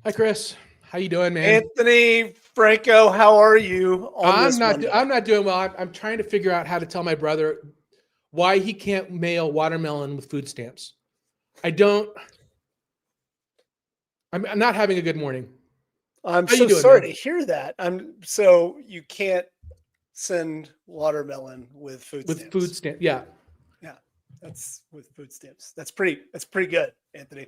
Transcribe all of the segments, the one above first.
Hi, Chris. How you doing, man? Anthony Franco, how are you on this Monday? I'm not doing well. I'm trying to figure out how to tell my brother why he can't mail watermelon with food stamps. I'm not having a good morning. I'm How you so doing, sorry man? to hear that. So you can't send watermelon with food With stamps. food stamp, yeah. Yeah, that's with food stamps. That's pretty good, Anthony.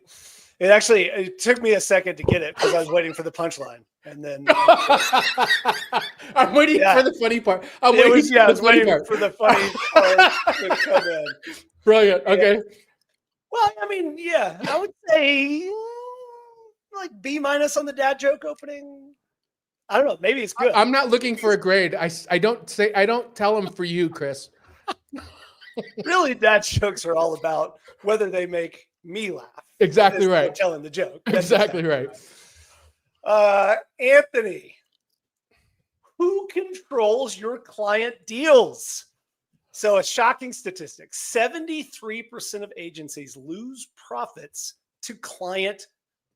It took me a second to get it because I was waiting for the punchline, and then I'm waiting for the funny part. I was waiting for the funny part to come in. Brilliant. Okay. Well, I mean, yeah, I would say like B- on the dad joke opening. I don't know. Maybe it's good. I'm not looking for a grade. I don't tell them for you, Chris. Really, dad jokes are all about whether they make me laugh. Exactly right. Telling the joke. That's exactly right. Anthony, who controls your client deals? So a shocking statistic, 73% of agencies lose profits to client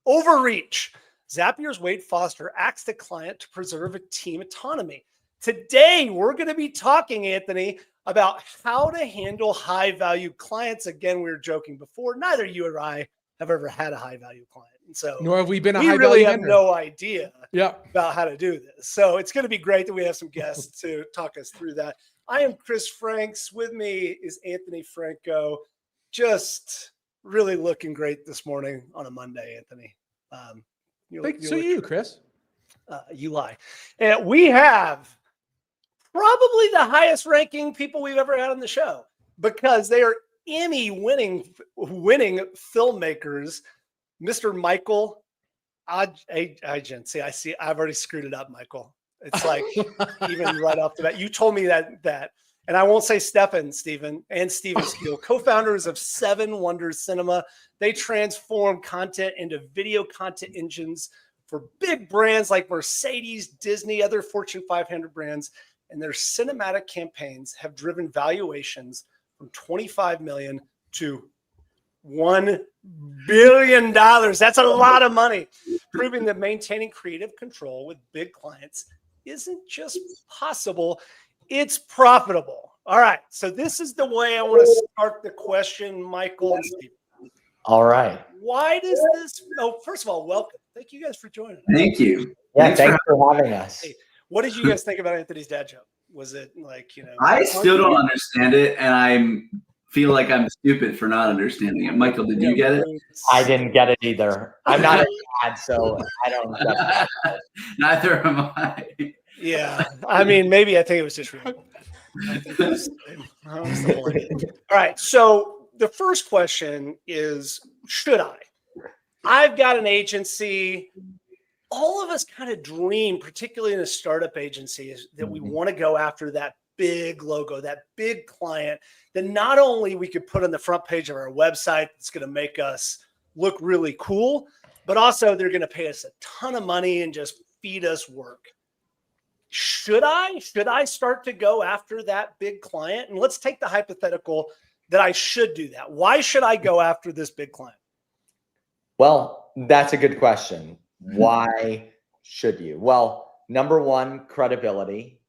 overreach. Zapier's Wade Foster asks the client to preserve a team autonomy. Today, we're going to be talking, Anthony, about how to handle high-value clients. Again, we were joking before. Neither you or I have ever had a high-value client. And so nor have we been a we high-value really have vendor. no idea Yeah. about how to do this. So it's going to be great that we have some guests to talk us through that. I am Chris Franks. With me is Anthony Franco. Just really looking great this morning on a Monday, Anthony. You, Chris. You lie. And we have probably the highest ranking people we've ever had on the show because they are Emmy-winning filmmakers. Mr. Michael Ayjian. See, I've already screwed it up, Michael. It's like even right off the bat. You told me that, and I won't say Steven Skeel, co-founders of Seven Wonders Cinema. They transform content into video content engines for big brands like Mercedes, Disney, other Fortune 500 brands, and their cinematic campaigns have driven valuations from $25 million to $1 billion. That's a lot of money, proving that maintaining creative control with big clients isn't just possible, it's profitable. All right. So this is the way I want to start the question, Michael and Steve. All right. Why does this? Oh, first of all, welcome. Thank you guys for joining us. Thank you. Yeah, thanks for having us. Hey, what did you guys think about Anthony's dad joke? Was it like, I still don't understand it, and I feel like I'm stupid for not understanding it. Michael, did you get it? I didn't get it either. I'm not a dad, so I don't get it. Neither am I. Yeah. I mean, maybe I think it was just real. All right. So the first question is, should I? I've got an agency. All of us kind of dream, particularly in a startup agency, is that we want to go after that big logo, that big client that not only we could put on the front page of our website, it's going to make us look really cool, but also they're going to pay us a ton of money and just feed us work. Should I start to go after that big client? And let's take the hypothetical that I should do that. Why should I go after this big client? Well, that's a good question. Why should you? Well, number one, credibility.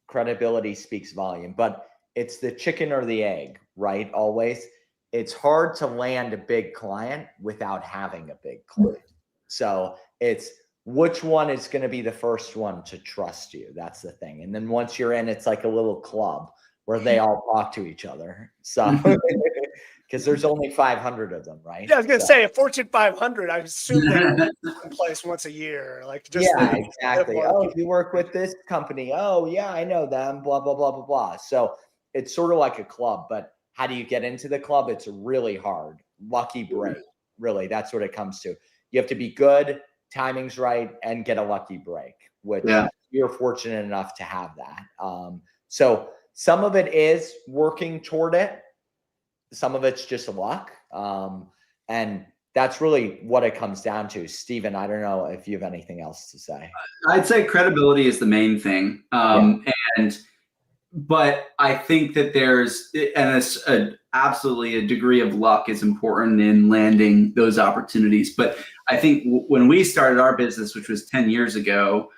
Credibility speaks volume, but it's the chicken or the egg, right? Always. It's hard to land a big client without having a big client. So it's which one is going to be the first one to trust you. That's the thing. And then once you're in, it's like a little club where they all talk to each other. So because there's only 500 of them, right? Yeah, I was going to say a Fortune 500. I assume they're in place once a year. Like, just yeah, exactly. Oh, you work with this company. Oh, yeah, I know them. Blah blah blah blah blah. So it's sort of like a club, but how do you get into the club? It's really hard. Lucky break, really. That's what it comes to. You have to be good, timing's right, and get a lucky break, which you're fortunate enough to have that. So some of it is working toward it. Some of it's just luck. And that's really what it comes down to. Steven, I don't know if you have anything else to say. I'd say credibility is the main thing. And but I think that absolutely a degree of luck is important in landing those opportunities. But I think when we started our business, which was 10 years ago,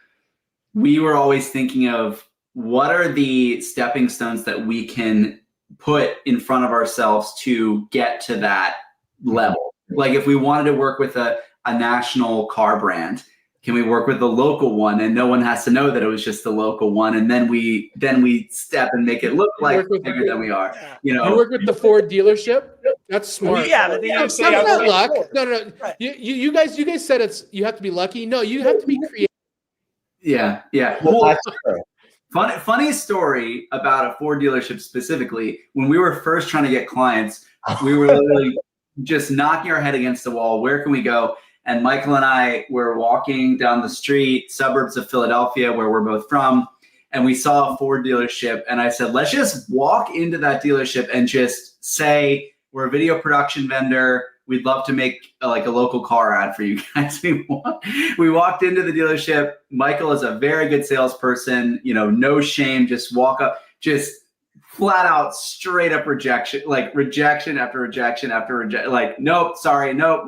we were always thinking of what are the stepping stones that we can put in front of ourselves to get to that level. Like if we wanted to work with a national car brand, can we work with the local one and no one has to know that it was just the local one, and then we step and make it look like bigger than we are. You work with the Ford dealership. That's smart. Yeah, but then you say that's not luck. Ford. No. Right. You guys said you have to be lucky. No, you have to be creative. Yeah. Well, that's true. Funny story about a Ford dealership specifically. When we were first trying to get clients, we were literally just knocking our head against the wall. Where can we go? And Michael and I were walking down the street, suburbs of Philadelphia, where we're both from, and we saw a Ford dealership. And I said, let's just walk into that dealership and just say, we're a video production vendor. We'd love to make a local car ad for you guys. We walked into the dealership. Michael is a very good salesperson, no shame, just walk up, just flat out straight up rejection, like rejection after rejection after rejection, like, nope, sorry, nope.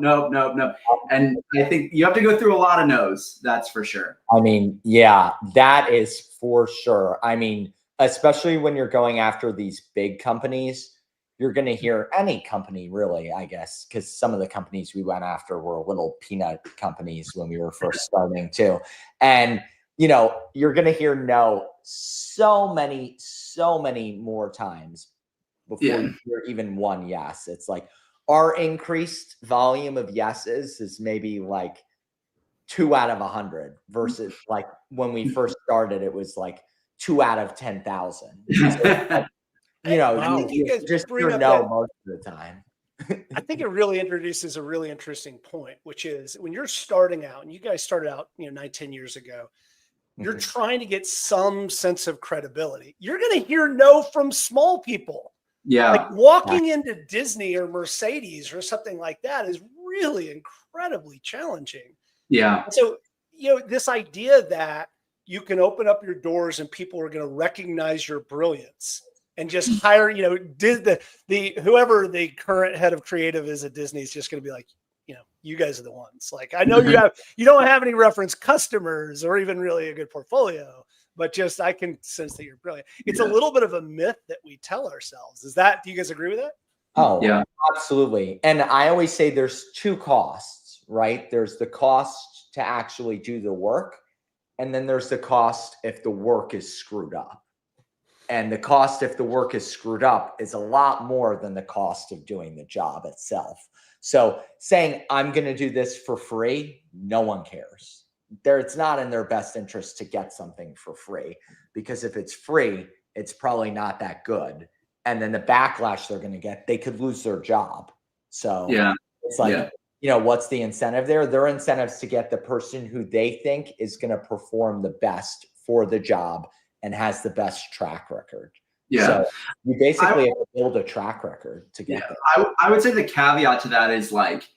And I think you have to go through a lot of no's, that's for sure. I mean, yeah, that is for sure. I mean, especially when you're going after these big companies, you're going to hear any company really, I guess, because some of the companies we went after were little peanut companies when we were first starting too. And, you're going to hear no so many more times before you hear even one yes. It's like our increased volume of yeses is maybe like 2 out of 100 versus like when we first started, it was like 2 out of 10,000. So, you just hear no most of the time. I think it really introduces a really interesting point, which is when you're starting out, and you guys started out, 9-10 years ago, you're trying to get some sense of credibility. You're going to hear no from small people. Yeah. Like walking into Disney or Mercedes or something like that is really incredibly challenging. Yeah. So, this idea that you can open up your doors and people are going to recognize your brilliance and just hire, whoever the current head of creative is at Disney is just going to be like, you guys are the ones. Like, I know you don't have any reference customers or even really a good portfolio, but just, I can sense that you're brilliant. It's a little bit of a myth that we tell ourselves. Do you guys agree with that? Oh, yeah, absolutely. And I always say there's two costs, right? There's the cost to actually do the work. And then there's the cost if the work is screwed up. And the cost if the work is screwed up is a lot more than the cost of doing the job itself. So saying I'm going to do this for free, no one cares. It's not in their best interest to get something for free, because if it's free, it's probably not that good. And then the backlash they're going to get, they could lose their job. So it's like, what's the incentive there? Their incentives to get the person who they think is going to perform the best for the job and has the best track record. Yeah. So you basically have to build a track record to get there. I would say the caveat to that is like,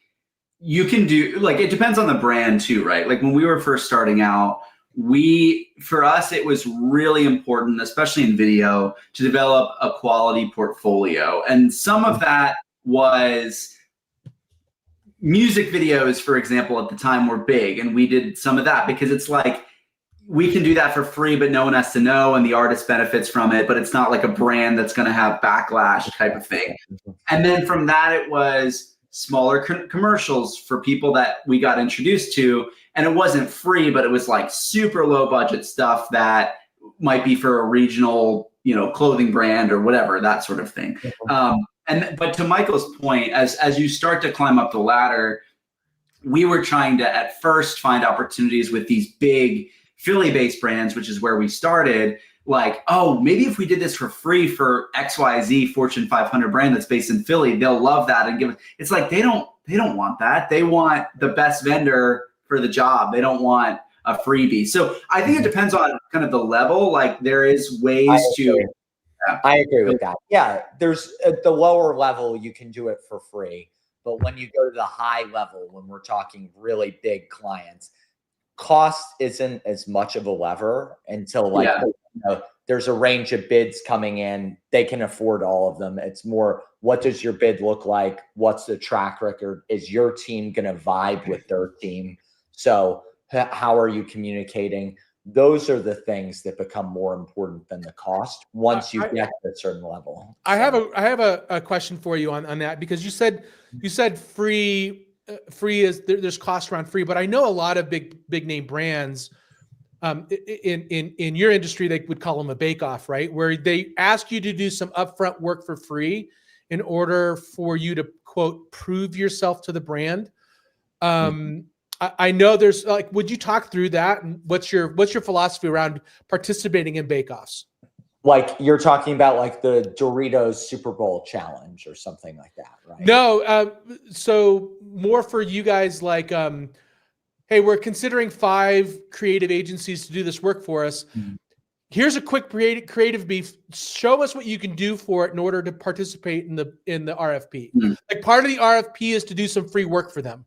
you can do, like, it depends on the brand too, right? Like when we were first starting out, for us, it was really important, especially in video, to develop a quality portfolio. And some of that was music videos, for example, at the time were big. And we did some of that because it's like, we can do that for free, but no one has to know, and the artist benefits from it, but it's not like a brand that's going to have backlash type of thing. And then from that, it was smaller commercials for people that we got introduced to, and it wasn't free, but it was like super low budget stuff that might be for a regional, clothing brand or whatever, that sort of thing. But to Michael's point, as you start to climb up the ladder, we were trying to at first find opportunities with these big Philly-based brands, which is where we started. Like, oh, maybe if we did this for free for XYZ Fortune 500 brand that's based in Philly, they'll love that and give it. It's like they don't want that. They want the best vendor for the job. They don't want a freebie. So I think it depends on kind of the level. Like there is ways to. I agree with that. Yeah, there's at the lower level you can do it for free, but when you go to the high level, when we're talking really big clients, cost isn't as much of a lever until there's a range of bids coming in. They can afford all of them. It's more, what does your bid look like? What's the track record? Is your team going to vibe with their team? So how are you communicating? Those are the things that become more important than the cost once you get to a certain level. I have a question for you on that, because you said free is there's cost around free, but I know a lot of big name brands in your industry, they would call them a bake off, right? Where they ask you to do some upfront work for free in order for you to, quote, prove yourself to the brand. I know there's like, would you talk through that? And what's your philosophy around participating in bake-offs? Like you're talking about like the Doritos Super Bowl challenge or something like that, right? No. So more for you guys, like, hey, we're considering 5 creative agencies to do this work for us. Here's a quick creative brief. Show us what you can do for it in order to participate in the RFP. Like part of the RFP is to do some free work for them.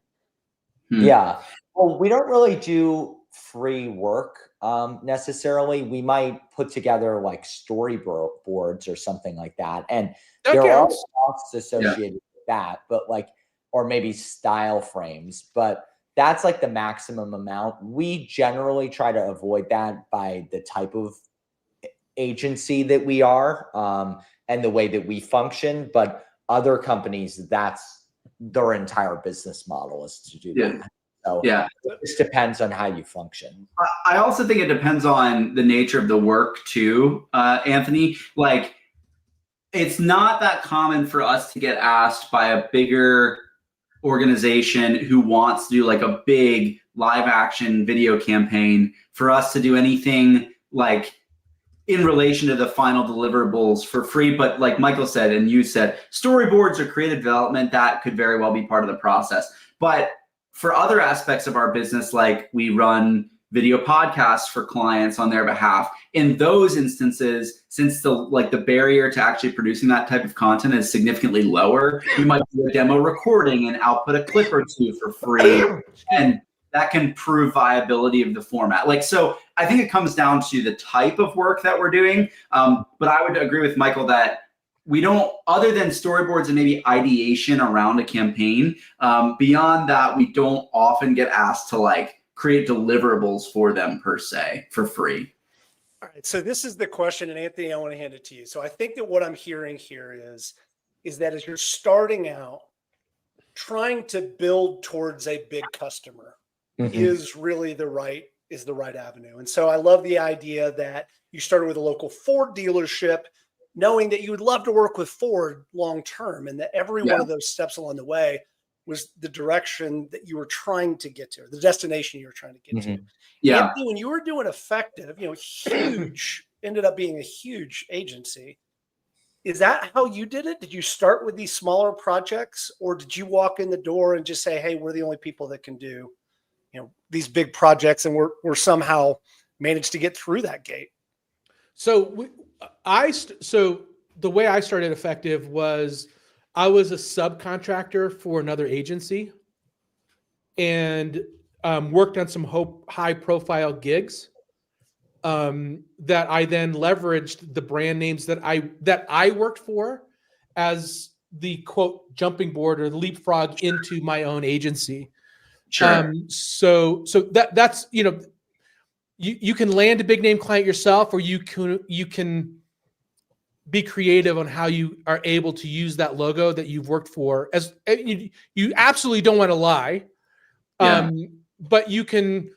Yeah. Well, we don't really do free work necessarily. We might put together like storyboards or something like that. And there are costs associated with that, but like, or maybe style frames, but that's like the maximum amount. We generally try to avoid that by the type of agency that we are and the way that we function. But other companies, that's their entire business model is to do that. So it just depends on how you function. I also think it depends on the nature of the work too, Anthony. Like, it's not that common for us to get asked by a bigger organization who wants to do like a big live action video campaign for us to do anything like in relation to the final deliverables for free. But like Michael said, and you said, storyboards or creative development, that could very well be part of the process. But for other aspects of our business, like we run video podcasts for clients on their behalf, in those instances, since the barrier to actually producing that type of content is significantly lower, you might do a demo recording and output a clip or 2 for free. And that can prove viability of the format. Like, so I think it comes down to the type of work that we're doing. But I would agree with Michael that we don't, other than storyboards and maybe ideation around a campaign, beyond that, we don't often get asked to like create deliverables for them per se for free. All right. So this is the question, and Anthony, I want to hand it to you. So I think that what I'm hearing here is that as you're starting out, trying to build towards a big customer is really the right avenue. And so I love the idea that you started with a local Ford dealership, knowing that you would love to work with Ford long term, and that every one of those steps along the way was the direction that you were trying to get to, or the destination you were trying to get to. Yeah. Anthony, when you were doing Effective, huge, ended up being a huge agency. Is that how you did it? Did you start with these smaller projects, or did you walk in the door and just say, hey, we're the only people that can do these big projects, and we're somehow managed to get through that gate? So the way I started Effective was I was a subcontractor for another agency and worked on some high profile gigs that I then leveraged the brand names that I worked for as the quote jumping board or the leapfrog into my own agency. Sure. So that's you can land a big name client yourself, or you can be creative on how you are able to use that logo that you've worked for. As you absolutely don't want to lie, but you can.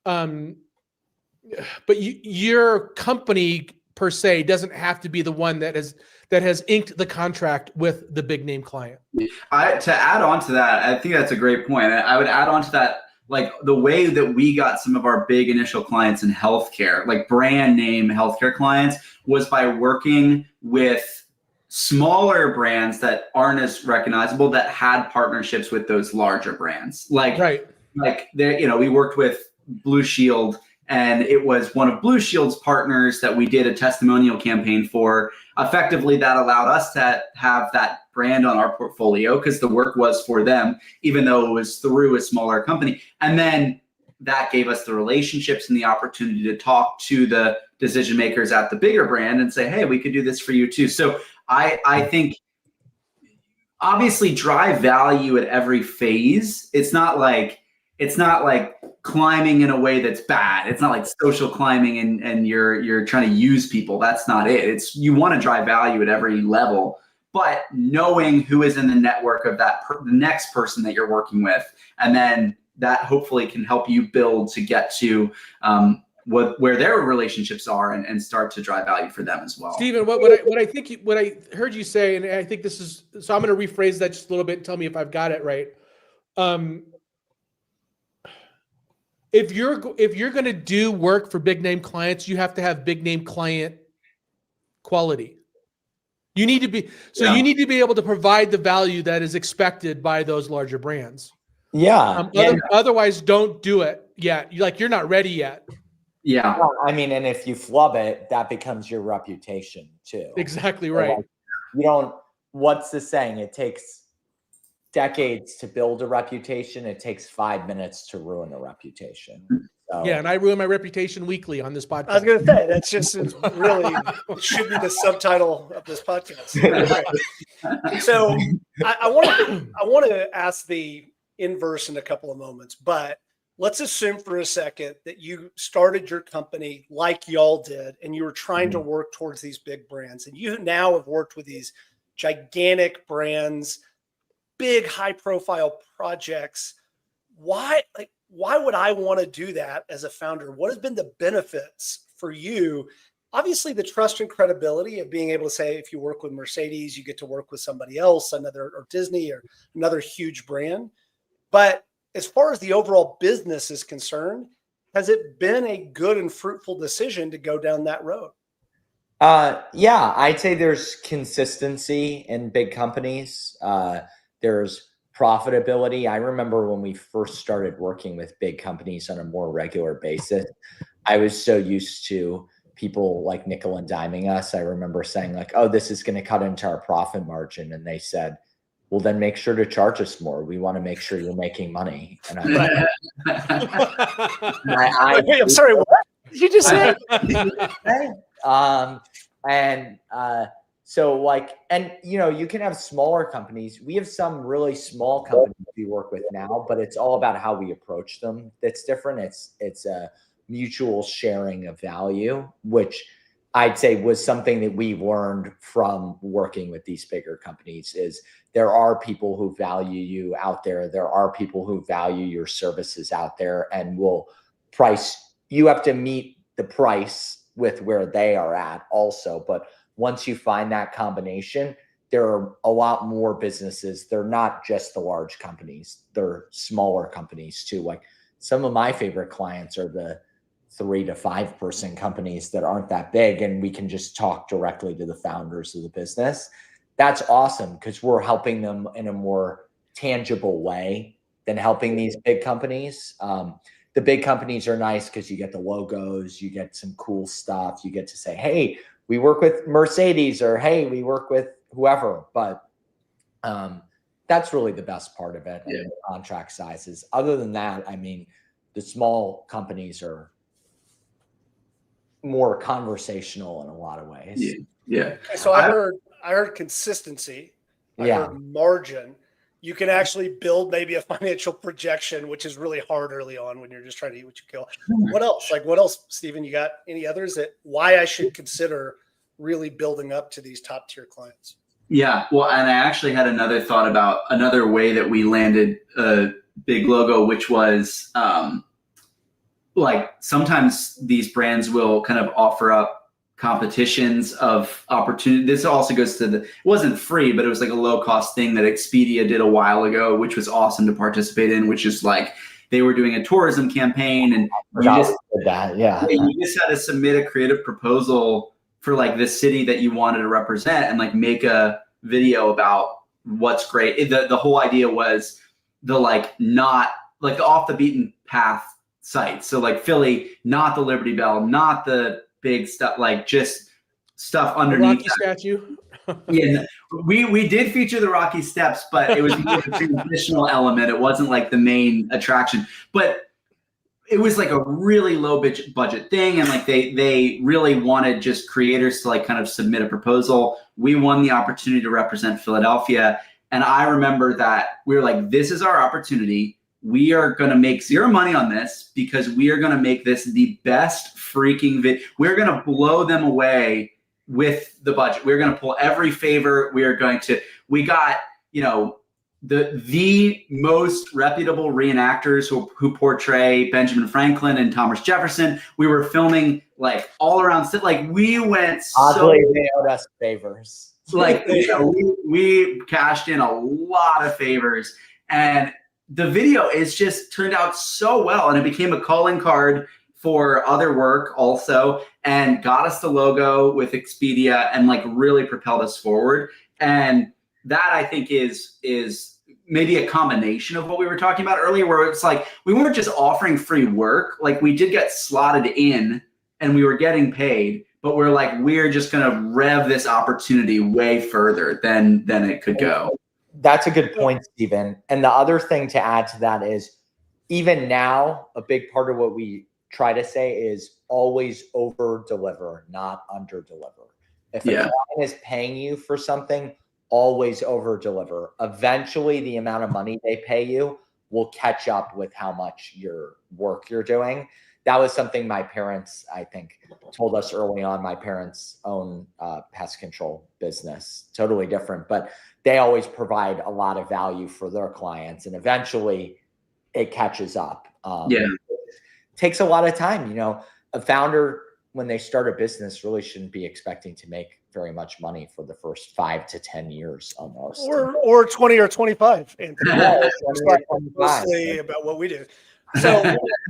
But your company per se doesn't have to be the one that has inked the contract with the big name client. To add on to that, I think that's a great point. I would add on to that, like the way that we got some of our big initial clients in healthcare, like brand name healthcare clients, was by working with smaller brands that aren't as recognizable that had partnerships with those larger brands. Like we worked with Blue Shield, and it was one of Blue Shield's partners that we did a testimonial campaign for. Effectively, that allowed us to have that brand on our portfolio because the work was for them, even though it was through a smaller company. And then that gave us the relationships and the opportunity to talk to the decision makers at the bigger brand and say, hey, we could do this for you too. So I think obviously drive value at every phase. It's not like climbing in a way that's bad. It's not like social climbing and you're trying to use people. That's not it. It's you want to drive value at every level, but knowing who is in the network of the next person that you're working with, and then that hopefully can help you build to get to where their relationships are and start to drive value for them as well. Stephen, what I heard you say, and I think this is, so I'm going to rephrase that just a little bit and tell me if I've got it right. If you're going to do work for big name clients, you have to have big name client quality. You need to be, you need to be able to provide the value that is expected by those larger brands. Yeah. Otherwise, don't do it yet. You're not ready yet. Yeah. Well, I mean, and if you flub it, that becomes your reputation too. Exactly right. So you don't, what's the saying? It takes decades to build a reputation. It takes 5 minutes to ruin a reputation. So, yeah, and I ruin my reputation weekly on this podcast. I was going to say, that's just really, it should be the subtitle of this podcast. So I want to ask the inverse in a couple of moments, but let's assume for a second that you started your company like y'all did, and you were trying to work towards these big brands, and you now have worked with these gigantic brands, big high profile projects. Why would I want to do that as a founder? What has been the benefits for you? Obviously the trust and credibility of being able to say, if you work with Mercedes, you get to work with somebody else, or Disney or another huge brand. But as far as the overall business is concerned, has it been a good and fruitful decision to go down that road? Yeah, I'd say there's consistency in big companies. There's profitability. I remember when we first started working with big companies on a more regular basis, I was so used to people like nickel and diming us. I remember saying like, oh, this is going to cut into our profit margin. And they said, well, then make sure to charge us more. We want to make sure you're making money. And I'm like, wait, I'm sorry, what did you just say? So like, and you can have smaller companies. We have some really small companies we work with now, but it's all about how we approach them. That's different. It's a mutual sharing of value, which I'd say was something that we learned from working with these bigger companies. Is there are people who value you out there. There are people who value your services out there and will price. You have to meet the price with where they are at also. But once you find that combination, there are a lot more businesses. They're not just the large companies. They're smaller companies too. Like some of my favorite clients are the 3 to 5 person companies that aren't that big, and we can just talk directly to the founders of the business. That's awesome because we're helping them in a more tangible way than helping these big companies. The big companies are nice because you get the logos, you get some cool stuff. You get to say, hey, we work with Mercedes, or hey, we work with whoever. But that's really the best part of it. Yeah. And the contract sizes. Other than that, I mean, the small companies are more conversational in a lot of ways. Yeah. So I heard consistency. I heard margin. You can actually build maybe a financial projection, which is really hard early on when you're just trying to eat what you kill. What else? Like what else, Stephen? You got any others that why I should consider really building up to these top tier clients? Yeah. Well, and I actually had another thought about another way that we landed a big logo, which was like sometimes these brands will kind of offer up competitions of opportunity. This also goes to it wasn't free, but it was like a low cost thing that Expedia did a while ago, which was awesome to participate in, which is like they were doing a tourism campaign and you just had to submit a creative proposal for like the city that you wanted to represent and like make a video about what's great. The whole idea was the like not like the off the beaten path sites. So like Philly, not the Liberty Bell, not the big stuff, like just stuff underneath. The Rocky statue. Yeah, we did feature the Rocky Steps, but it was more of a transitional element. It wasn't like the main attraction. But it was like a really low budget thing, and like they really wanted just creators to like kind of submit a proposal. We won the opportunity to represent Philadelphia, and I remember that we were like, this is our opportunity. We are going to make zero money on this because we are going to make this the best freaking video. We're going to blow them away with the budget. We're going to pull every favor. We got, you know, the most reputable reenactors who portray Benjamin Franklin and Thomas Jefferson. We were filming like all around, like we went Oddly, they owed us favors. Like, you know, we cashed in a lot of favors, and the video is just turned out so well, and it became a calling card for other work also, and got us the logo with Expedia, and like really propelled us forward. And that, I think, is maybe a combination of what we were talking about earlier, where it's like we weren't just offering free work. Like, we did get slotted in and we were getting paid, but we're like, we're just going to rev this opportunity way further than it could go. That's a good point, Stephen. And the other thing to add to that is, even now, a big part of what we try to say is always over deliver, not under deliver. If a client is paying you for something, always over deliver. Eventually, the amount of money they pay you will catch up with how much your work you're doing. That was something my parents, I think, told us early on. My parents own pest control business, totally different, but they always provide a lot of value for their clients, and eventually it catches up. It takes a lot of time. You know, a founder, when they start a business, really shouldn't be expecting to make very much money for the first 5 to 10 years almost. Or 20 or 25. Anthony. Mostly about what we do. So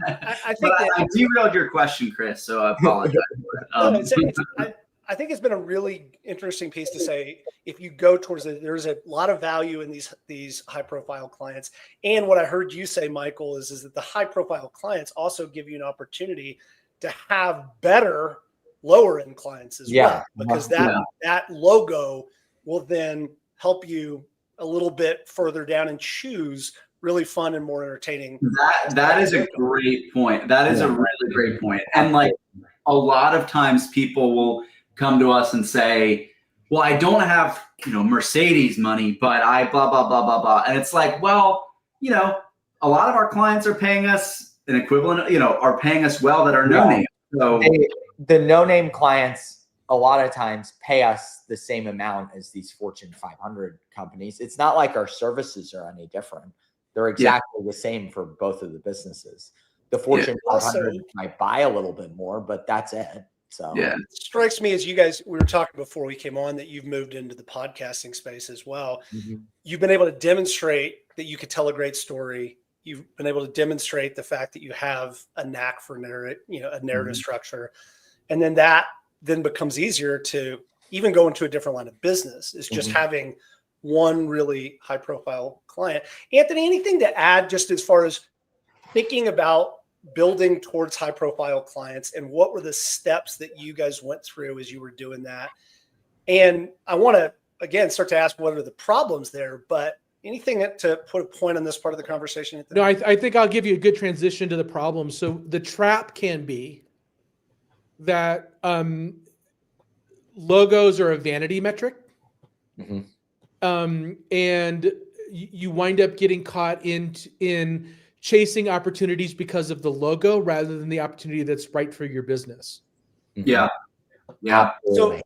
I think I derailed your question, Chris, so I apologize. I think it's been a really interesting piece to say, if you go towards it, there's a lot of value in these high profile clients. And what I heard you say, Michael, is that the high profile clients also give you an opportunity to have better lower end clients as well, because that logo will then help you a little bit further down and choose really fun and more entertaining. That is a great point. That is a really great point. And like, a lot of times people will come to us and say, well, I don't have, you know, Mercedes money, but I blah, blah, blah, blah, blah. And it's like, well, you know, a lot of our clients are paying us an equivalent, you know, are paying us well that are no name. So the no-name clients a lot of times pay us the same amount as these Fortune 500 companies. It's not like our services are any different. They're exactly the same for both of the businesses. The Fortune 500 might buy a little bit more, but that's it. So it strikes me, as you guys, we were talking before we came on, that you've moved into the podcasting space as well. You've been able to demonstrate that you could tell a great story. You've been able to demonstrate the fact that you have a knack for narrative structure. And then that then becomes easier to even go into a different line of business, is just having one really high profile client. Anthony, anything to add just as far as thinking about building towards high profile clients, and what were the steps that you guys went through as you were doing that? And I want to, again, start to ask what are the problems there, but anything to put a point on this part of the conversation? No, I think I'll give you a good transition to the problem. So the trap can be that logos are a vanity metric. And you wind up getting caught in chasing opportunities because of the logo rather than the opportunity that's right for your business. Yeah. So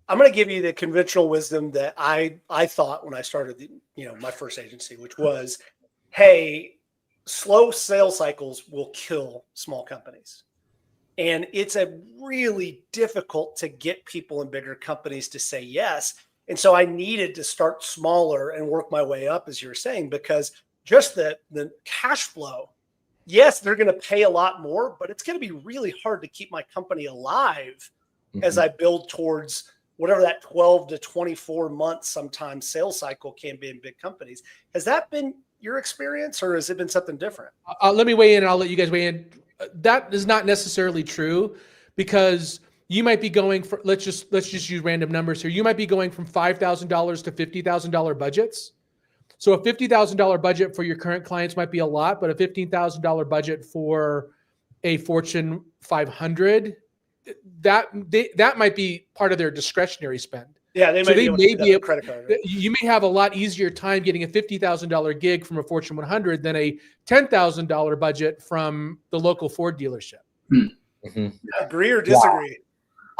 I'm going to give you the conventional wisdom that I thought when I started my first agency, which was, hey, slow sales cycles will kill small companies. And it's a really difficult to get people in bigger companies to say yes. And so I needed to start smaller and work my way up, as you were saying, because just the cash flow, yes, they're going to pay a lot more, but it's going to be really hard to keep my company alive as I build towards whatever that 12 to 24 months sometimes sales cycle can be in big companies. Has that been your experience, or has it been something different? Let me weigh in, and I'll let you guys weigh in. That is not necessarily true, because you might be going for, let's just use random numbers here. You might be going from $5,000 to $50,000 budgets. So a $50,000 budget for your current clients might be a lot, but a $15,000 budget for a Fortune 500, that might be part of their discretionary spend. Yeah, they So might they be able to may do that be with credit card. Right? You may have a lot easier time getting a $50,000 gig from a Fortune 100 than a $10,000 budget from the local Ford dealership. Mm-hmm. Agree or disagree?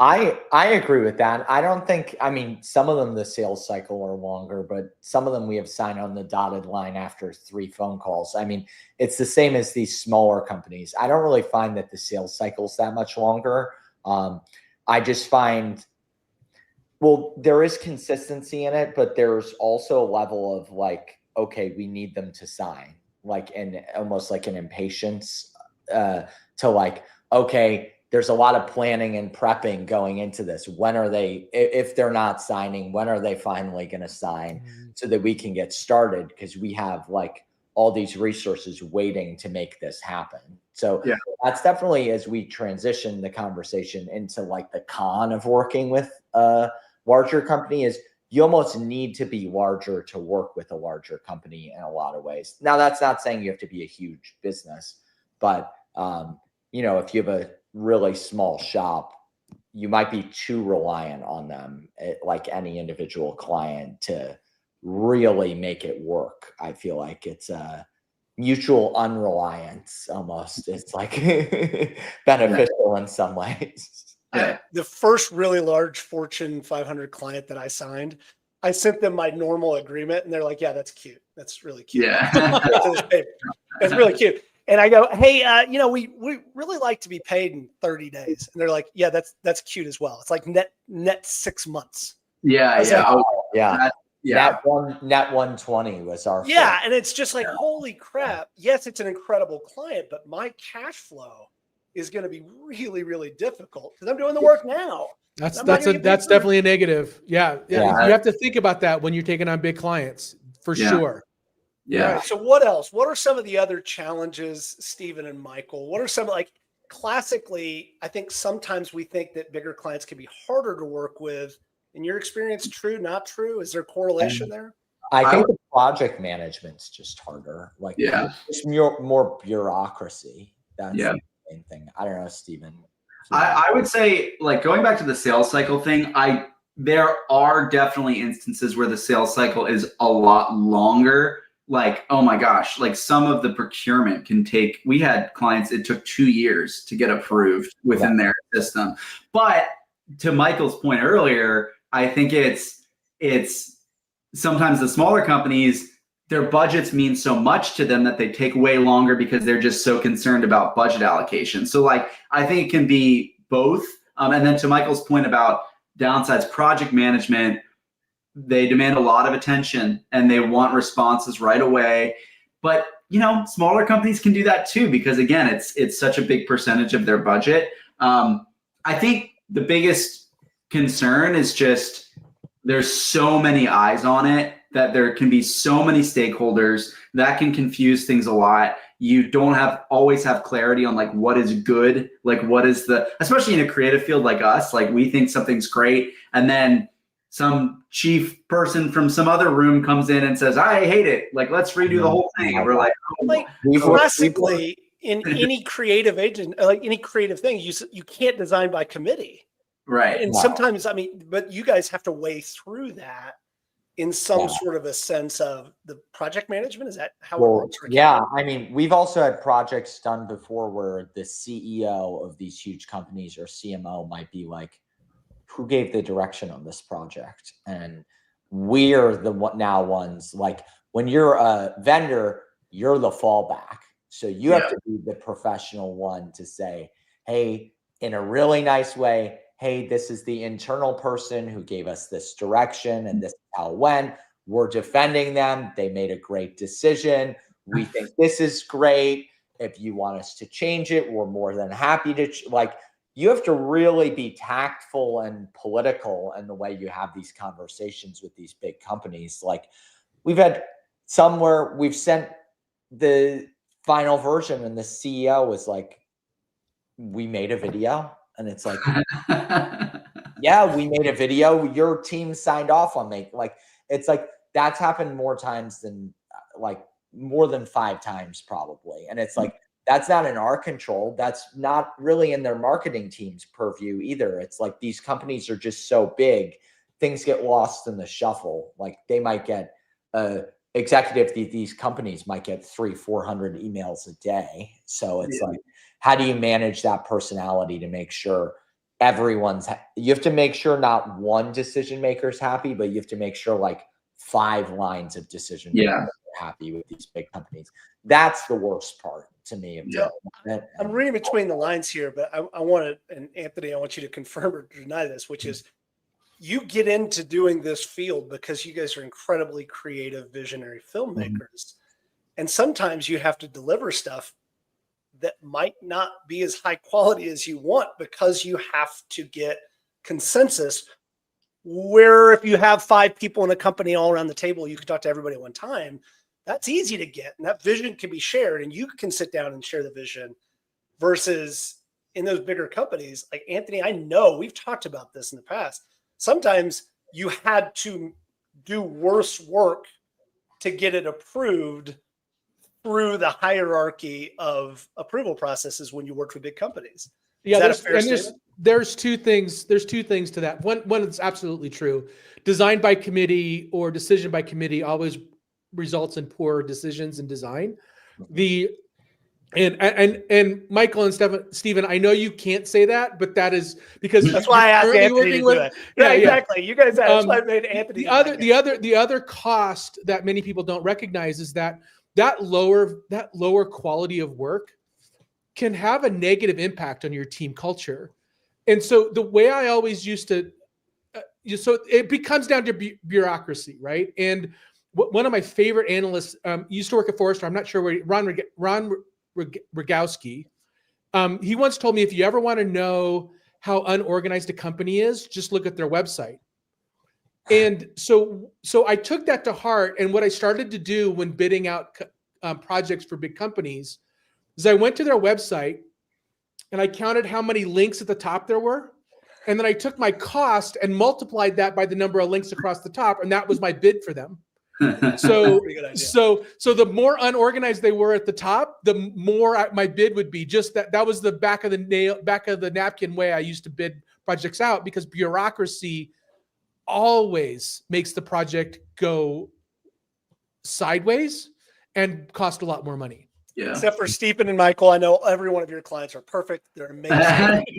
I agree with that. I don't think, I mean, some of them, the sales cycle are longer, but some of them we have signed on the dotted line after 3 phone calls. I mean, it's the same as these smaller companies. I don't really find that the sales cycle is that much longer. I just find, well, there is consistency in it, but there's also a level of like, okay, we need them to sign, like, and almost like an impatience to like, okay, there's a lot of planning and prepping going into this. When are they, if they're not signing, when are they finally going to sign so that we can get started? Because we have like all these resources waiting to make this happen. So yeah, that's definitely, as we transition the conversation into like the con of working with a larger company, is you almost need to be larger to work with a larger company in a lot of ways. Now, that's not saying you have to be a huge business, but you know, if you have a really small shop, you might be too reliant on them, like any individual client, to really make it work. I feel like it's a mutual unreliance almost. It's like beneficial in some ways. yeah. The first really large Fortune 500 client that I signed, I sent them my normal agreement, and they're like, "Yeah, that's cute. That's really cute. Yeah. It's really cute." And I go, "Hey, you know, we really like to be paid in 30 days." And they're like, "Yeah, that's cute as well. It's like net 6 months." Yeah, was yeah. like, Oh, yeah. Yeah. Net 120 was our Yeah, first. and it's just like, holy crap. Yes, it's an incredible client, but my cash flow is going to be really, really difficult because I'm doing the work now. That's I'm not gonna get paid that's for- definitely a negative. Yeah. Yeah. You have to think about that when you're taking on big clients, for Yeah. sure. Yeah. All right. So what else? What are some of the other challenges, Stephen and Michael? What are some, like, classically, I think sometimes we think that bigger clients can be harder to work with. In your experience, true, not true? Is there a correlation there? I think the project management's just harder. Like, Yeah. it's more bureaucracy. That's Yeah. the main thing. I don't know, Stephen. I would say, like, going back to the sales cycle thing, there are definitely instances where the sales cycle is a lot longer. Like, oh my gosh, like some of the procurement can take, we had clients, it took 2 years to get approved within their system. But to Michael's point earlier, I think it's sometimes the smaller companies, their budgets mean so much to them that they take way longer because they're just so concerned about budget allocation. So like, I think it can be both. And then to Michael's point about downsides, project management, they demand a lot of attention and they want responses right away. But you know, smaller companies can do that too, because again, it's such a big percentage of their budget. I think the biggest concern is just there's so many eyes on it that there can be so many stakeholders that can confuse things a lot. You don't always have clarity on like what is good, like what is especially in a creative field like us, like we think something's great and then some chief person from some other room comes in and says, I hate it. Like, let's redo the whole thing. And we're like, oh. Like classically in any creative agent, like any creative thing, you can't design by committee. Right. And sometimes, I mean, but you guys have to weigh through that in some sort of a sense of the project management. Is that how it works? Yeah. I mean, we've also had projects done before where the CEO of these huge companies or CMO might be like, who gave the direction on this project? And we're the ones, like when you're a vendor, you're the fallback. So you have to be the professional one to say, hey, in a really nice way, hey, this is the internal person who gave us this direction and this is how it went. We're defending them. They made a great decision. We think this is great. If you want us to change it, we're more than happy to you have to really be tactful and political in the way you have these conversations with these big companies. Like we've had some where we've sent the final version and the CEO was like, we made a video. And it's like, yeah, we made a video. Your team signed off on me. Like, it's like, that's happened more times than more than 5 times probably. And it's like, that's not in our control. That's not really in their marketing team's purview either. It's like these companies are just so big, things get lost in the shuffle. Like they might get executive, these companies might get 300-400 emails a day. So it's like, how do you manage that personality to make sure you have to make sure not one decision maker is happy, but you have to make sure like 5 lines of decision makers are happy with these big companies. That's the worst part to me. I'm reading between the lines here, but I want to, and Anthony, I want you to confirm or deny this, which is you get into doing this field because you guys are incredibly creative, visionary filmmakers. And sometimes you have to deliver stuff that might not be as high quality as you want because you have to get consensus. Where if you have 5 people in a company all around the table, you can talk to everybody at one time. That's easy to get. And that vision can be shared and you can sit down and share the vision versus in those bigger companies. Like Anthony, I know we've talked about this in the past. Sometimes you had to do worse work to get it approved through the hierarchy of approval processes when you work for big companies. Yeah, there's 2 things. There's 2 things to that. One is absolutely true. Design by committee or decision by committee always results in poor decisions and design. And Michael and Stephen, I know you can't say that, but that is because that's why I asked Anthony to do it. Yeah, exactly. You guys, that's why I made Anthony. The other cost that many people don't recognize is that lower quality of work can have a negative impact on your team culture. And so the way I always used to, so it comes down to bureaucracy, right? And one of my favorite analysts used to work at Forrester. I'm not sure where Ron Rogowski. He once told me, if you ever want to know how unorganized a company is, just look at their website. And so I took that to heart. And what I started to do when bidding out projects for big companies is I went to their website and I counted how many links at the top there were. And then I took my cost and multiplied that by the number of links across the top. And that was my bid for them. So the more unorganized they were at the top, the more my bid would be. Just that was the back of the napkin way I used to bid projects out, because bureaucracy always makes the project go sideways and cost a lot more money. Yeah. Except for Stephen and Michael, I know every one of your clients are perfect. They're amazing.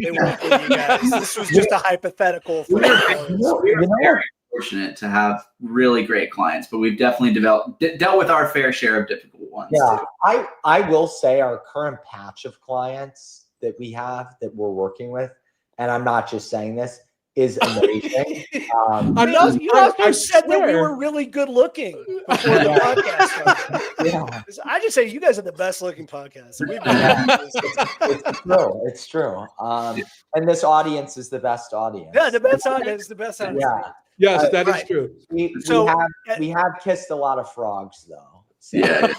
They work with you guys. This was just a hypothetical. For we're very fortunate to have really great clients, but we've definitely dealt with our fair share of difficult ones. Yeah, too. I will say our current patch of clients that we have that we're working with, and I'm not just saying this, is amazing. You said that we were really good looking before the podcast started. Yeah. I just say you guys are the best looking podcast. So It's true. And this audience is the best audience. Yeah, the best audience is the best audience. Yeah. Yes, that is true. We have kissed a lot of frogs though. So. Yeah.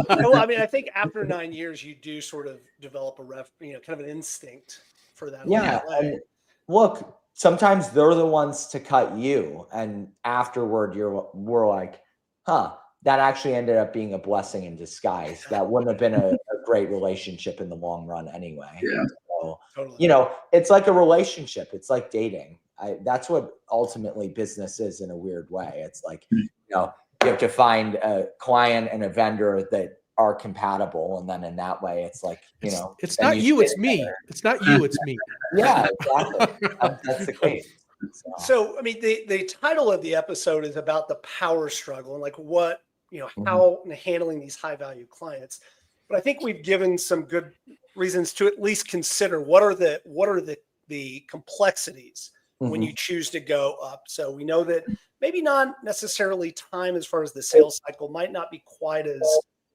Well, I mean, I think after 9 years, you do sort of develop kind of an instinct for that. Yeah. And look, sometimes they're the ones to cut you, and afterward we're like, that actually ended up being a blessing in disguise. That wouldn't have been a great relationship in the long run anyway. Yeah. So, totally. it's like a relationship. It's like dating. That's what ultimately business is in a weird way. It's like, you have to find a client and a vendor that are compatible, and then in that way it's like, it's not you, it's me. It's not you, it's me. Yeah, exactly. That's the case. So I mean, the title of the episode is about the power struggle and like what, how handling these high value clients. But I think we've given some good reasons to at least consider what are the complexities when you choose to go up. So we know that maybe not necessarily time as far as the sales cycle might not be quite as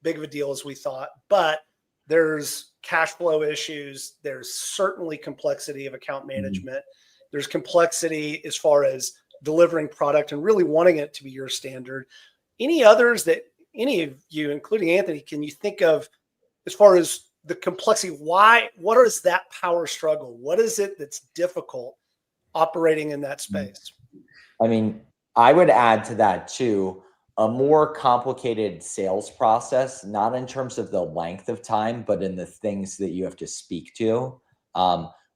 big of a deal as we thought, but there's cash flow issues. There's certainly complexity of account management. There's complexity as far as delivering product and really wanting it to be your standard. Any others that any of you, including Anthony, can you think of as far as the complexity? What is that power struggle? What is it that's difficult operating in that space? I mean, I would add to that too. a more complicated sales process, not in terms of the length of time, but in the things that you have to speak to.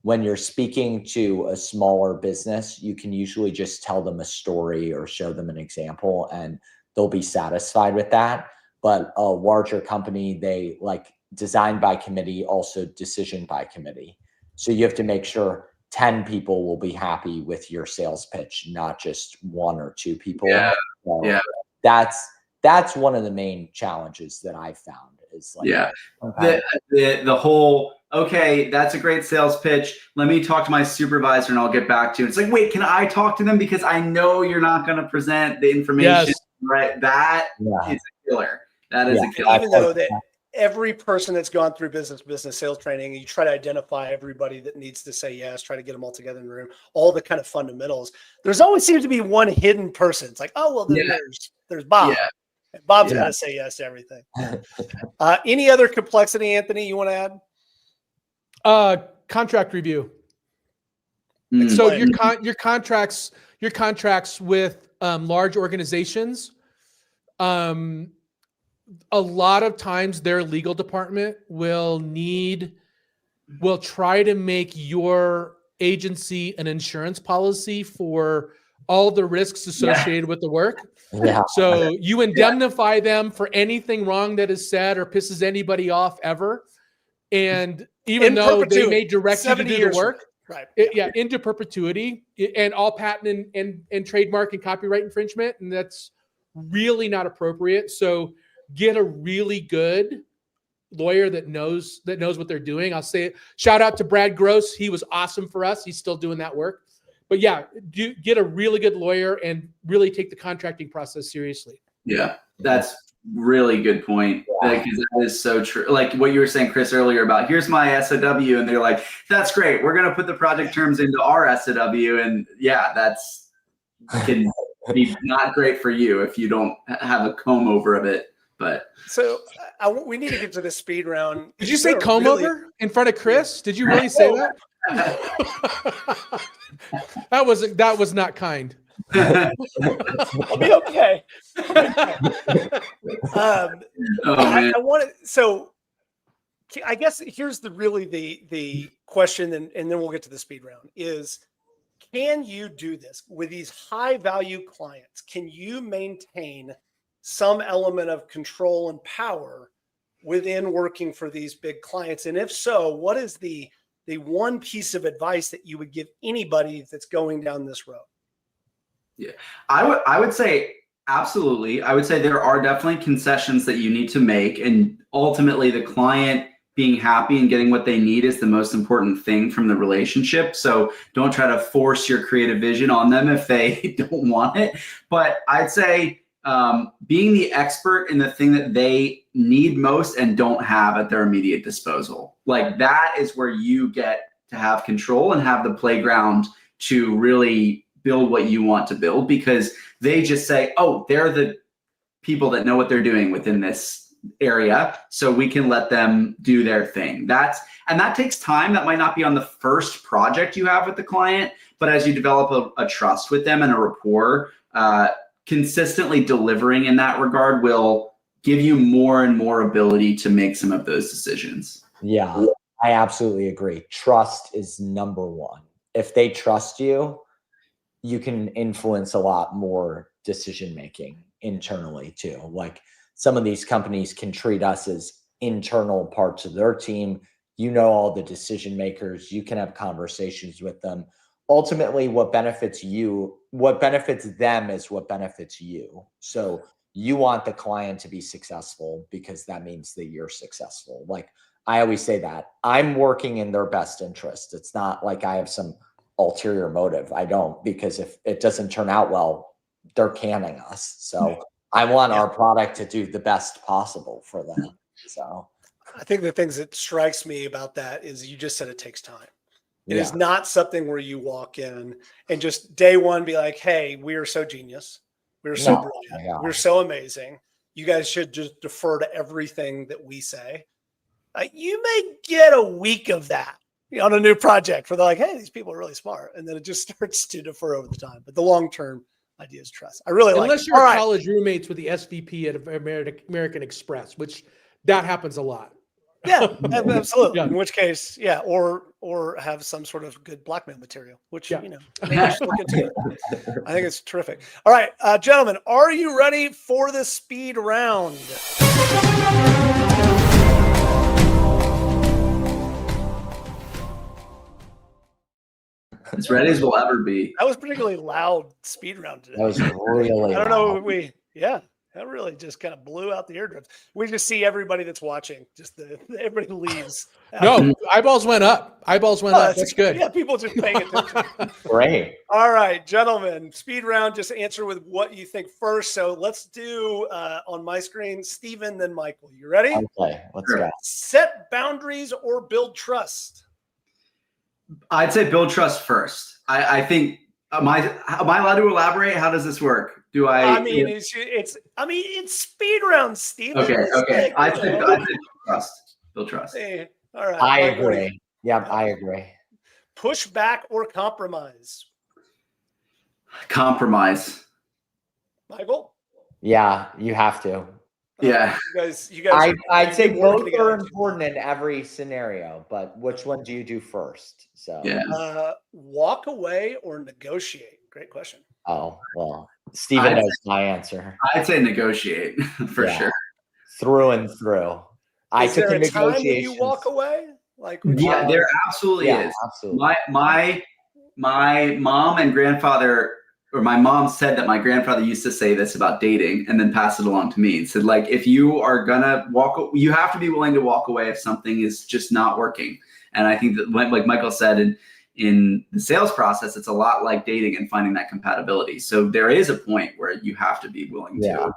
When you're speaking to a smaller business, you can usually just tell them a story or show them an example and they'll be satisfied with that. But a larger company, they like design by committee, also decision by committee. So you have to make sure 10 people will be happy with your sales pitch, not just 1 or 2 people. Yeah. So Yeah. that's one of the main challenges that I found is like, yeah, the whole, okay, that's a great sales pitch. Let me talk to my supervisor and I'll get back to you. It's like, wait, can I talk to them? Because I know you're not going to present the information. Yes. Right. That is a killer. That is a And killer. even though that every person that's gone through business sales training, you try to identify everybody that needs to say yes, try to get them all together in the room, all the kind of fundamentals. There's always seems to be one hidden person. It's like, oh, well, then there's Bob. Yeah. And Bob's got to say yes to everything. Any other complexity, Anthony, you want to add? Contract review. So your contracts with large organizations, a lot of times their legal department will try to make your agency an insurance policy for all the risks associated with the work. Yeah. So you indemnify them for anything wrong that is said or pisses anybody off ever. And even though they may direct you to do the work, right? Into perpetuity, and all patent and trademark and copyright infringement. And that's really not appropriate. So get a really good lawyer that knows what they're doing. I'll say it. Shout out to Brad Gross. He was awesome for us. He's still doing that work. But yeah, get a really good lawyer and really take the contracting process seriously. Yeah, that's really good point. Because that is so true. Like what you were saying, Chris, earlier about here's my SOW, and they're like, that's great. We're going to put the project terms into our SOW. And that's can be not great for you if you don't have a comb over of it. But so we need to get to the speed round. Did you say comb over in front of Chris? Did you really say that? That was not kind. I'll be okay. I want to. So I guess here's the question, and then we'll get to the speed round. Is can you do this with these high value clients? Can you maintain some element of control and power within working for these big clients? And if so, what is the one piece of advice that you would give anybody that's going down this road? Yeah, I would say absolutely. I would say there are definitely concessions that you need to make, and ultimately the client being happy and getting what they need is the most important thing from the relationship. So don't try to force your creative vision on them if they don't want it. But I'd say being the expert in the thing that they need most and don't have at their immediate disposal. Like that is where you get to have control and have the playground to really build what you want to build, because they just say, oh, they're the people that know what they're doing within this area, so we can let them do their thing. That takes time. That might not be on the first project you have with the client, but as you develop a trust with them and a rapport, consistently delivering in that regard will give you more and more ability to make some of those decisions. Yeah, I absolutely agree. Trust is number one. If they trust you, you can influence a lot more decision-making internally too. Like some of these companies can treat us as internal parts of their team. You know, all the decision makers, you can have conversations with them. Ultimately, what benefits them is what benefits you. So you want the client to be successful because that means that you're successful. Like I always say that I'm working in their best interest. It's not like I have some ulterior motive. I don't, because if it doesn't turn out well, they're canning us. So I want our product to do the best possible for them. So I think the things that strikes me about that is you just said it takes time. It is not something where you walk in and just day one be like, hey, we are so genius. We're so brilliant. Yeah. We're so amazing. You guys should just defer to everything that we say. You may get a week of that on a new project where they're like, hey, these people are really smart. And then it just starts to defer over the time. But the long-term Ideas trust. I really like. Unless it. you're All right. college roommates with the SVP at American Express, which that happens a lot. Yeah, absolutely. Yeah. In which case, yeah, or have some sort of good blackmail material, which Yeah. maybe you should look into it. I think it's terrific. All right, gentlemen, are you ready for the speed round? As ready as we'll ever be. That was particularly loud speed round today. That was really I don't know. loud. That really just kind of blew out the eardrums. We just see everybody that's watching. Everybody leaves. No, eyeballs went up. Eyeballs went up. That's good. Yeah, people just paying attention. Great. All right, gentlemen, speed round. Just answer with what you think first. So let's do on my screen, Stephen, then Michael. You ready? Okay, let's go. Set boundaries or build trust. I'd say build trust first. I think am I allowed to elaborate? How does this work? Do I? I mean, it's speed round, Stephen. Okay. I'd say build trust. Build trust. Hey, all right. I Michael, agree. Yeah, I agree. Push back or compromise. Compromise. Michael. Yeah, you have to. Yeah. You guys. I'd say both together. are important in every scenario, but which one do you do first? So Yeah. Walk away or negotiate. Great question. Oh well, Stephen knows my answer. I'd say negotiate for sure. Through and through. I Is took there the a time that negotiations. you walk away? Like Yeah, there absolutely is. Absolutely. My mom and grandfather, or my mom said that my grandfather used to say this about dating and then pass it along to me and said, like, if you are gonna you have to be willing to walk away if something is just not working. And I think that, like Michael said, in the sales process, it's a lot like dating and finding that compatibility. So there is a point where you have to be willing to.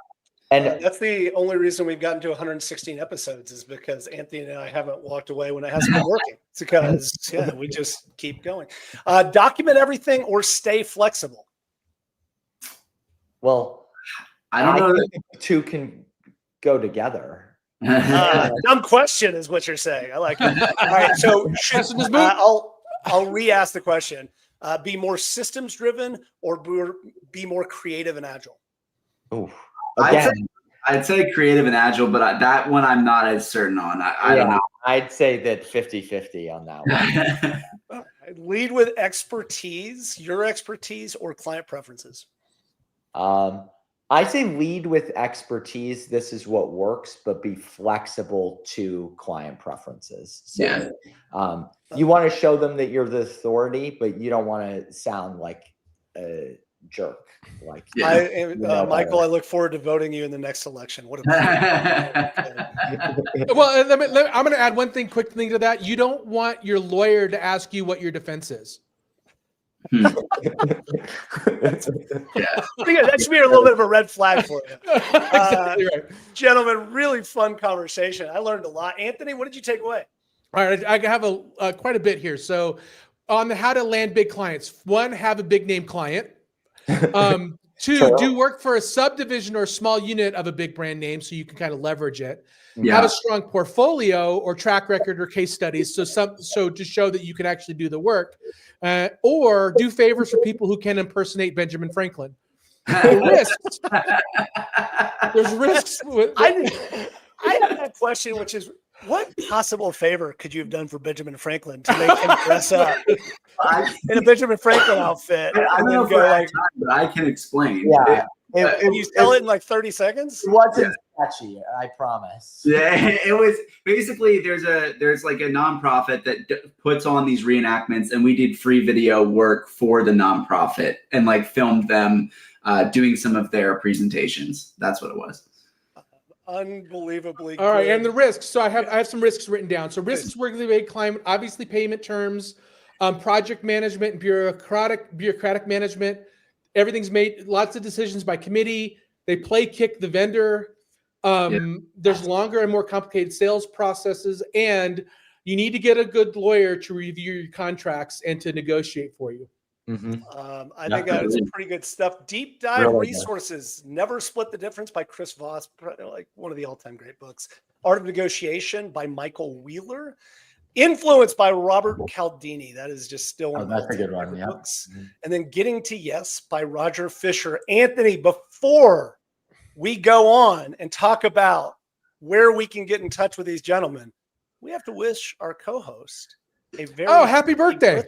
And that's the only reason we've gotten to 116 episodes is because Anthony and I haven't walked away when it hasn't been working. It's because we just keep going. Document everything or stay flexible. well, I don't know. think the two can go together. Dumb question is what you're saying. I like it. All right, so I'll re-ask the question. Be more systems driven or be more creative and agile? Ooh. I'd say creative and agile, but that one I'm not as certain on. I don't know. I'd say that 50-50 on that one. Lead with expertise, your expertise, or client preferences? I say lead with expertise. This is what works, but be flexible to client preferences. So, you want to show them that you're the authority, but you don't want to sound like a jerk. Like, Michael, I look forward to voting you in the next election. What a Well, I'm going to add one quick thing to that. You don't want your lawyer to ask you what your defense is. That should be a little bit of a red flag for you. Exactly right. Gentlemen, really fun conversation. I learned a lot. Anthony, what did you take away? All right, I have quite a bit here. So on the how to land big clients, one, have a big name client. Two, do work for a subdivision or a small unit of a big brand name so you can kind of leverage it. Have a strong portfolio or track record or case studies so to show that you can actually do the work. Or do favors for people who can impersonate Benjamin Franklin. There's risks. I have that question, which is, what possible favor could you have done for Benjamin Franklin to make him dress up in a Benjamin Franklin outfit? I don't know if time, but I can explain. Yeah. Can you tell it in like 30 seconds? It wasn't sketchy, I promise. Yeah, it was basically there's like a nonprofit that puts on these reenactments, and we did free video work for the nonprofit and like filmed them doing some of their presentations. That's what it was. Unbelievably. All right, and the risks. So I have some risks written down. So risks working with a big client, obviously payment terms, project management, and bureaucratic management. Everything's made, lots of decisions by committee. They play kick the vendor. There's longer and more complicated sales processes, and you need to get a good lawyer to review your contracts and to negotiate for you. I think that's pretty good stuff. Deep dive resources. Never Split the Difference by Chris Voss, like one of the all-time great books. Art of Negotiation by Michael Wheeler. Influenced by Robert Cialdini. That is just still one of that's my a good favorite one. Yeah. books. And then Getting to Yes by Roger Fisher. Anthony, before we go on and talk about where we can get in touch with these gentlemen, we have to wish our co-host a very happy birthday.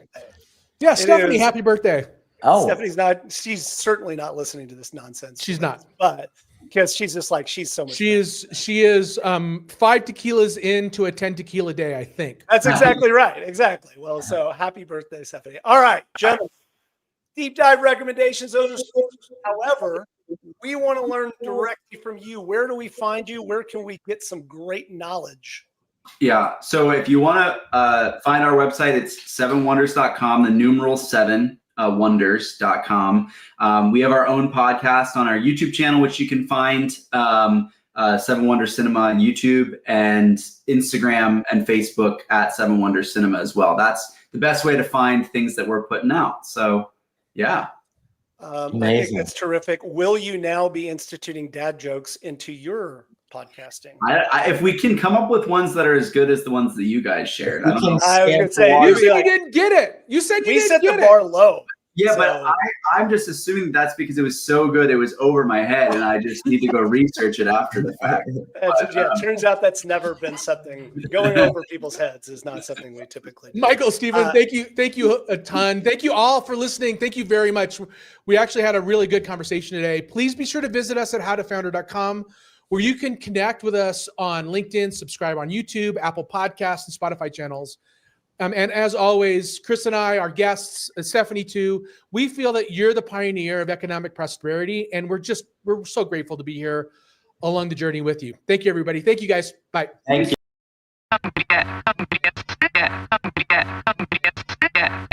Yeah, Stephanie, happy birthday. Oh, Stephanie's she's certainly not listening to this nonsense. She's not. But because she's just like, she's so much. She is 5 tequilas into a 10 tequila day, I think. That's exactly right. Exactly. Well, so happy birthday, Stephanie. All right, gentlemen. Deep dive recommendations. However, we want to learn directly from you. Where do we find you? Where can we get some great knowledge? Yeah. So if you want to find our website, it's 7wonders.com, the numeral 7 wonders.com. We have our own podcast on our YouTube channel, which you can find 7 Wonders Cinema on YouTube, and Instagram and Facebook at 7 Wonders Cinema as well. That's the best way to find things that we're putting out. So yeah. I think that's terrific. Will you now be instituting dad jokes into your podcasting? If we can come up with ones that are as good as the ones that you guys shared. I don't know. I was going to say, You said you didn't get it. You said you we didn't set get the it. bar low. Yeah, So- but I'm just assuming that's because it was so good, it was over my head, and I just need to go research it after the fact. It turns out that's never been something going over people's heads is not something we typically do. Michael, Stephen, thank you a ton. Thank you all for listening. Thank you very much. We actually had a really good conversation today. Please be sure to visit us at howtofounder.com, where you can connect with us on LinkedIn, subscribe on YouTube, Apple Podcasts, and Spotify channels. And as always, Chris and I, our guests, and Stephanie too, we feel that you're the pioneer of economic prosperity, and we're so grateful to be here along the journey with you. Thank you, everybody. Thank you, guys. Bye. thank you.